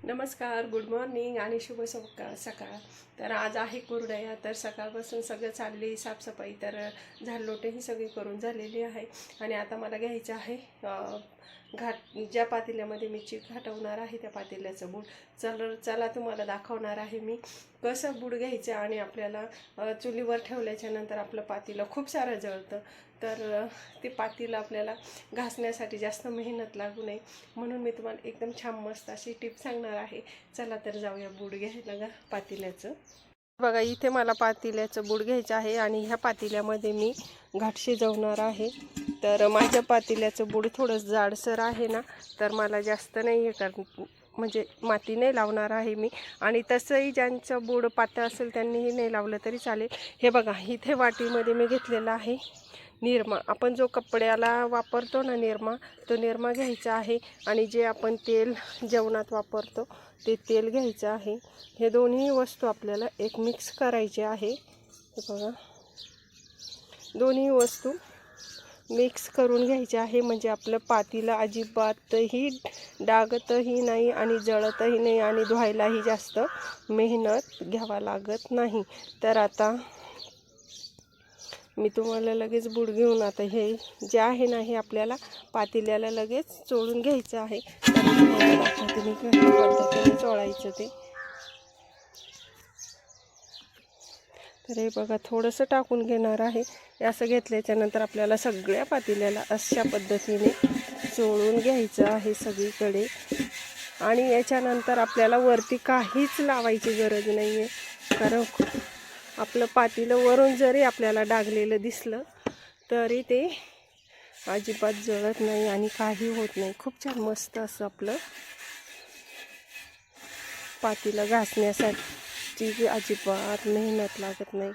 नमस्कार, good morning आणि शुभ सकाळ. तर आज आहे कुरडया. तर सकाळपासून सगळं चालली साफसफाई. तर झाडलोटेही सगळी करून झालेली आहे. आणि आता मला घ्यायचं आहे ज्या पातेल्यामध्ये मी चीक घाटवणार आहे त्या पातेल्याचं बूड. चला तुम्हाला दाखवणार आहे मी कसं बूड घ्यायचं. आणि आपल्याला चुलीवर ठेवल्याच्या नंतर आपलं पातेलं खूप सारं जळतं. तर ते पातेलं आपल्याला घासण्यासाठी जास्त मेहनत लागू नये म्हणून मी तुम्हाला एकदम छान मस्त अशी टिप सांगणार आहे. चला तर जाऊया बूड घ्यायला पातेल्याचं. बघा, इथे मला पातेल्याचं बूड घ्यायचं आहे आणि ह्या पातेल्यामध्ये मी घाट शिजवणार आहे. तर माझ्या पातेल्याचं बूड थोडं जाडसर आहे ना, तर मला जास्त नाही हे म्हणजे माती नाही लावणार आहे मी. आणि तसंही ज्यांचं बूड पातळ असेल त्यांनीही नाही लावलं तरी चालेल. हे बघा, इथे वाटीमध्ये मी घेतलेला आहे निरमा. आपण जो कपड्याला वापरतो ना निरमा, तो निरमा घ्यायचा आहे. आणि जे आपण तेल जेवणात वापरतो ते तेल घ्यायचं आहे. हे दोन्ही वस्तू आपल्याला एक मिक्स करायचे आहे. हे बघा, दोन्ही वस्तू मिक्स करून घ्यायचे आहे. म्हणजे आपलं पातेलं अजिबातही डागतही नाही आणि जळतही नाही आणि धुवायलाही जास्त मेहनत घ्यावा लागत नाही. तर आता मी तुम्हाला लगेच बूड घेऊन आता हे जे आहे ना, हे आपल्याला पातेल्याला लगेच चोळून घ्यायचं आहे. दाखवते मी कशा पद्धतीने चोळायचं ते. तर हे बघा, थोडंसं टाकून घेणार आहे. असं घेतल्याच्या नंतर आपल्याला सगळ्या पातेल्याला अशा पद्धतीने चोळून घ्यायचं आहे सगळीकडे. आणि याच्यानंतर आपल्याला वरती काहीच लावायची गरज नाही आहे. कारण आपलं पातेलं वरून जरी आपल्याला डागलेलं दिसलं तरी ते अजिबात जळत नाही आणि काही होत नाही. खूप छान मस्त असं आपलं पातेलं घासण्यासाठी अजिबात मेहनत लागत नाही.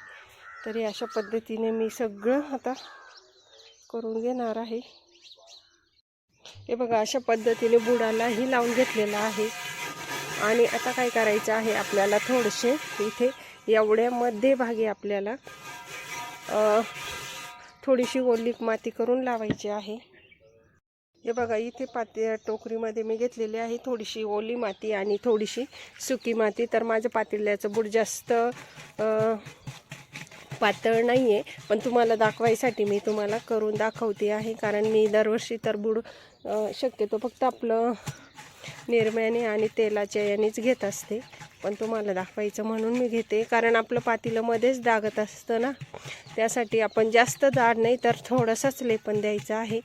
तरी अशा पद्धतीने मी सगळं आता करून घेणार आहे. हे बघा, अशा पद्धतीने बुडालाही लावून घेतलेला आहे. आणि आता काय करायचं आहे आपल्याला, थोडेसे इथे एवढ्या मध्यभागी आपल्याला थोडीशी ओली माती करून लावायची आहे. हे बघा, इथे टोकरीमध्ये मी घेतलेली आहे थोडीशी ओली माती आणि थोडीशी सुकी माती. तर माझं पातेल्याचं बूड जास्त पातळ नाही आहे, पण तुम्हाला दाखवायसाठी मी तुम्हाला करून दाखवते आहे. कारण मी दरवर्षी तर बूड शक्यतो फक्त आपलं निरम्याने आणि तेलाच्या यानेच घेत असते. पण तुम्हाला दाखवायचं म्हणून मी घेते. कारण आपलं पातेलं मध्येच दागत असतं ना, त्यासाठी आपण जास्त जाड नाही तर थोडंसंच लेपन द्यायचं आहे.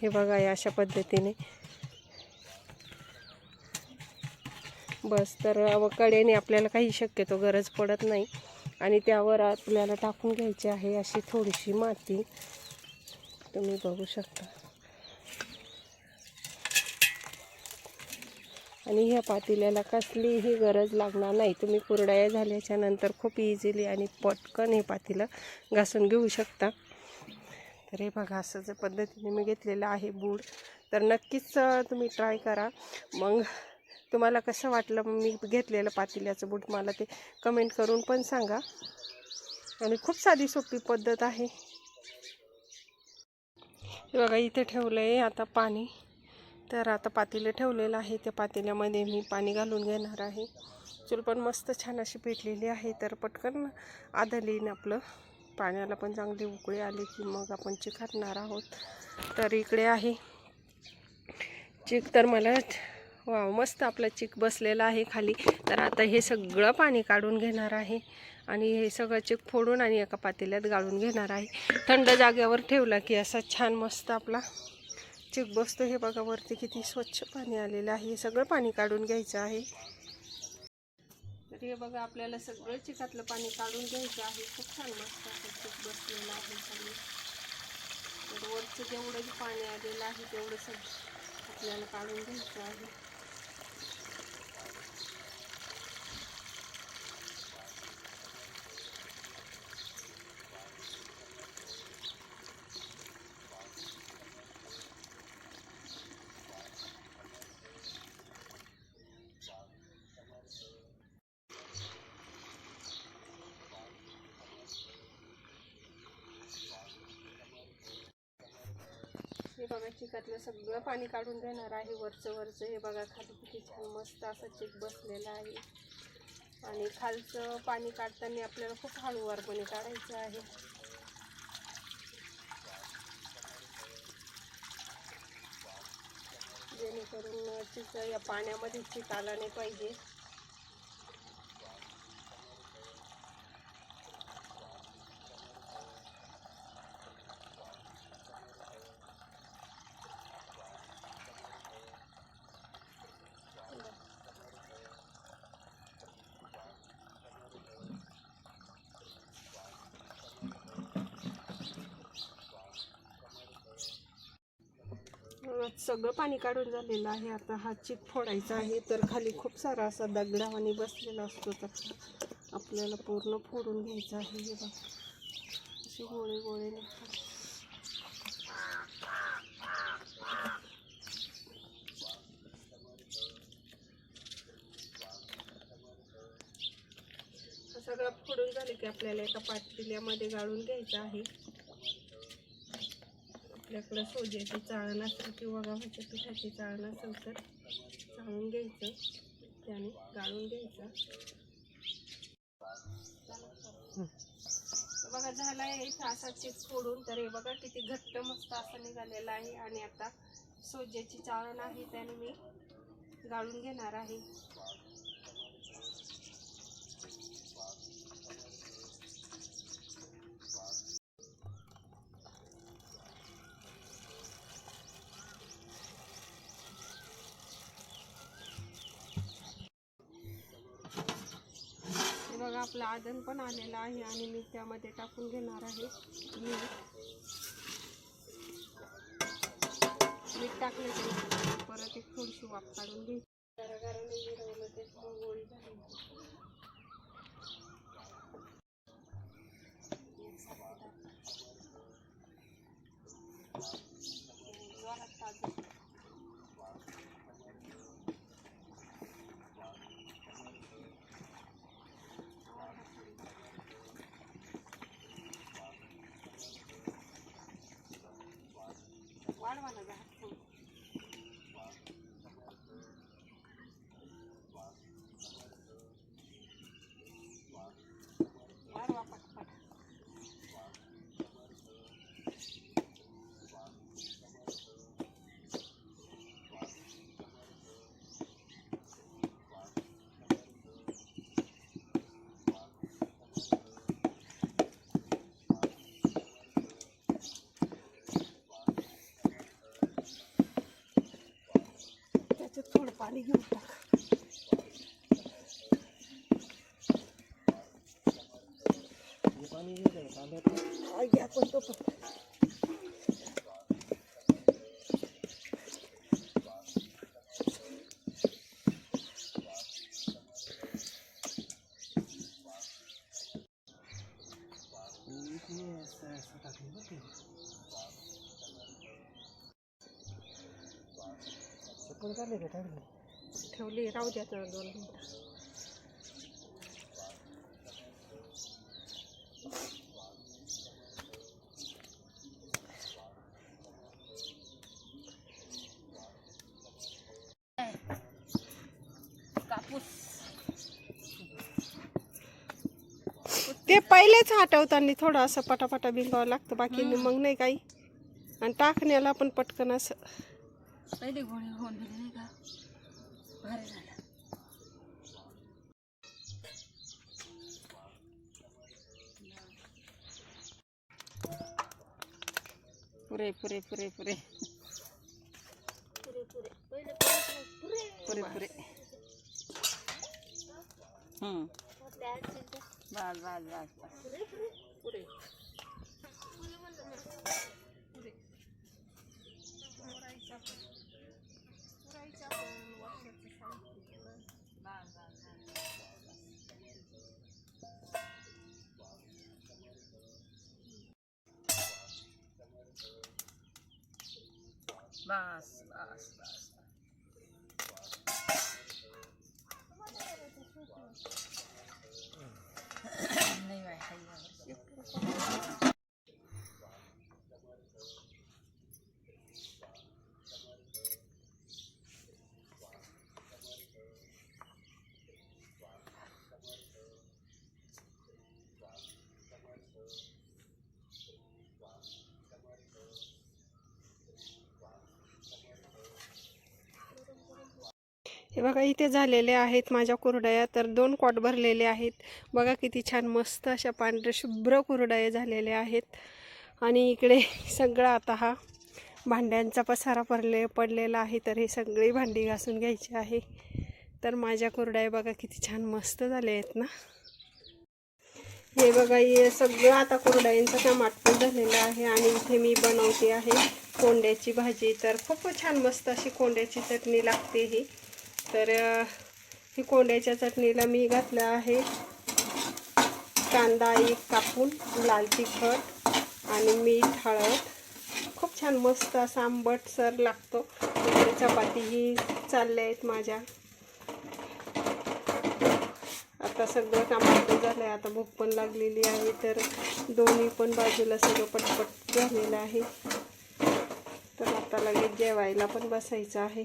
हे बघा, या अशा पद्धतीने बस. तर कडेने आपल्याला काही शक्यतो गरज पडत नाही. आणि त्यावर आपल्याला टाकून घ्यायची आहे अशी थोडीशी माती. तुम्ही बघू शकता. आणि ह्या पातेल्याला कसलीही गरज लागणार नाही. तुम्ही कुरडया झाल्याच्या नंतर खूप इझिली आणि पटकन हे पातेलं घासून घेऊ शकता. तर हे बघा, असं जर पद्धतीने मी घेतलेलं आहे बूड. तर नक्कीच तुम्ही ट्राय करा. मग तुम्हाला कसं वाटलं मी घेतलेलं पातेल्याचं बूड, मला ते कमेंट करून पण सांगा. आणि खूप साधी सोपी पद्धत आहे. हे बघा, इथे ठेवलं आहे आता पाणी. तर आता पातेलं ठेवलेलं आहे, त्या पातेल्यामध्ये मी पाणी घालून घेणार आहे. चूल पण मस्त छान अशी पेटलेली आहे. तर पटकन आदलीन आपलं पाण्याला पण चांगली उकळी आली की मग आपण चिक घालणार आहोत. तर इकडे आहे चिक. तर मला वा, मस्त आपला चिक बसलेला आहे खाली. तर आता हे सगळं पाणी काढून घेणार आहे आणि हे सगळं चिक फोडून आणि एका पातेल्यात गाळून घेणार आहे. थंड जागेवर ठेवला की असा छान मस्त आपला चिक बसतो. हे बघा, वरती किती स्वच्छ पाणी आलेलं आहे. हे सगळं पाणी काढून घ्यायचं आहे. तर हे बघा, आपल्याला सगळं चिकातलं पाणी काढून घ्यायचं आहे. खूप छान मस्त असं चिक बसलेलं आहे सगळं. तर वरचं जेवढं पाणी आलेलं आहे तेवढं सगळं आपल्याला काढून घ्यायचं आहे. हे बघा चिकातलं सगळं पाणी काढून देणार आहे. वरचं हे बघा खाली किती छान मस्त असं चिक बसलेलं आहे. आणि खालचं पाणी काढताना आपल्याला खूप हळूवारपणे काढायचं आहे. जेणेकरून चिक या पाण्यामध्ये चिक आला नाही पाहिजे. सगळं पाणी काढून झालेलं आहे. आता हा चिक फोडायचा आहे. तर खाली खूप सारा असा दगडावानी बसलेला असतो, तर आपल्याला पूर्ण फोडून घ्यायचा आहे. हे बघा असे गोळे गोळे निघतात. सगळं फोडून झाले की आपल्याला एका पातेल्यामध्ये गाळून घ्यायचं आहे. आपल्याकडं सोज्याची चाळण असेल किंवा गव्हाच्या पिठाची चाळण असेल तर चाळून घ्यायचं, त्याने गाळून घ्यायचं. बघा झाला आहे इथं असा चिक फोडून. तर हे बघा किती घट्ट मस्त असं निघालेलं आहे. आणि आता सोज्याची चाळण आहे त्याने मी गाळून घेणार आहे. बघा आपलं आदन पण आलेलं आहे आणि मी त्यामध्ये टाकून घेणार आहे मीठ टाकल्याच्यानंतर परत एक थोडीशी वाफ काढून घ्यायची. गरागराने जिरवलं ते गोळी झाली. वाढवाना जा वाढवा पटपट. त्याच्यात थोडं पाणी घेऊन टाक. पाणी घ्या पण तो पण ठेवली राहू द्या 2 मिनिटं. ते पहिलेच हटवताना थोडं असं पटापटा भिंगावं लागतं, बाकी मग नाही काही. आणि टाकण्याला पण पटकन असं पहिले गोळी होऊन दिली नाही का, भारी झालं. पुरे पुरे पुरे पुरे पुरे पुरे पहिले पुरे पुरे बस बस बस पुरे पुरे बस बस बस नहीं भाई हे बघा इथे झालेले आहेत माझ्या कुरडया, तर 2 कॉट भरलेले आहेत. बघा किती छान मस्त अशा पांढऱ्या शुभ्र कुरडया झालेल्या आहेत. आणि इकडे सगळं आता हा भांड्यांचा पसारा पडलेला आहे, तर हे सगळी भांडी घासून घ्यायची आहे. तर माझ्या कुरडया बघा किती छान मस्त झाले आहेत ना. हे बघा हे सगळं आता कुरडयांचं काम आटपून झालेलं आहे. आणि इथे मी बनवते आहे कोंड्याची भाजी. तर खूप छान मस्त अशी कोंड्याची चटणी लागते ही. तर ही कोंड्याच्या चटणीला मी घातलं आहे कांदा एक कापून, लाल तिखट आणि मीठ, हळद. खूप छान मस्त असा आंबटसर लागतो. इकडे चपातीही चालल्या आहेत माझ्या. आता सगळं काम आपलं झालं आहे. आता भूक पण लागलेली आहे, तर दोन्ही पण बाजूला सगळं पटपट झालेलं आहे. तर आता लगेच जेवायला पण बसायचं आहे.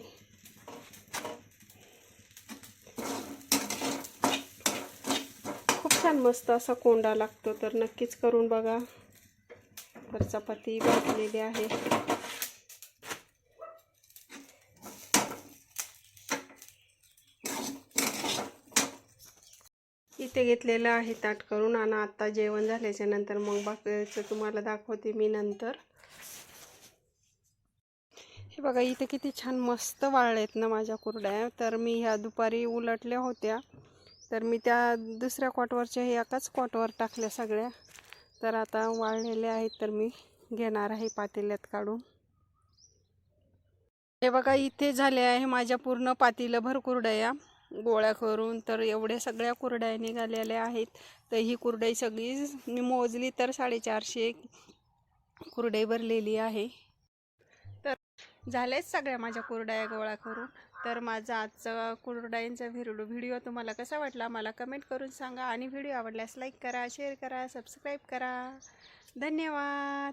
खूप छान मस्त असा कोंडा लागतो, तर नक्कीच करून बघा. तर चपाती भाजलेली आहे. इथे घेतलेलं आहे ताट करून. आणि आता जेवण झाल्याच्या नंतर मग बाकीचं तुम्हाला दाखवते मी नंतर. हे बघा इथे किती छान मस्त वाळलेत ना माझ्या कुरड्या. तर मी ह्या दुपारी उलटल्या होत्या, तर मी त्या दुसऱ्या कॉटवरच्या हे एकाच कॉटवर टाकल्या सगळ्या. तर आता वाळलेल्या आहेत, तर मी घेणार आहे पातेल्यात काढून. हे बघा इथे झाले आहे माझ्या पूर्ण पातेलभर कुरडया गोळा करून. तर एवढ्या सगळ्या कुरडया निघालेल्या आहेत. तर ही कुरडई सगळी मी मोजली तर 450 कुरडई भरलेली आहे. तर झालेच सगळ्या माझ्या कुरडया गोळा करून. तर माझा आजचा कुरडयांचा व्हिडिओ तुम्हाला कसा वाटला मला कमेंट करून सांगा. आणि व्हिडिओ आवडल्यास लाईक करा, शेअर करा, सबस्क्राईब करा. धन्यवाद.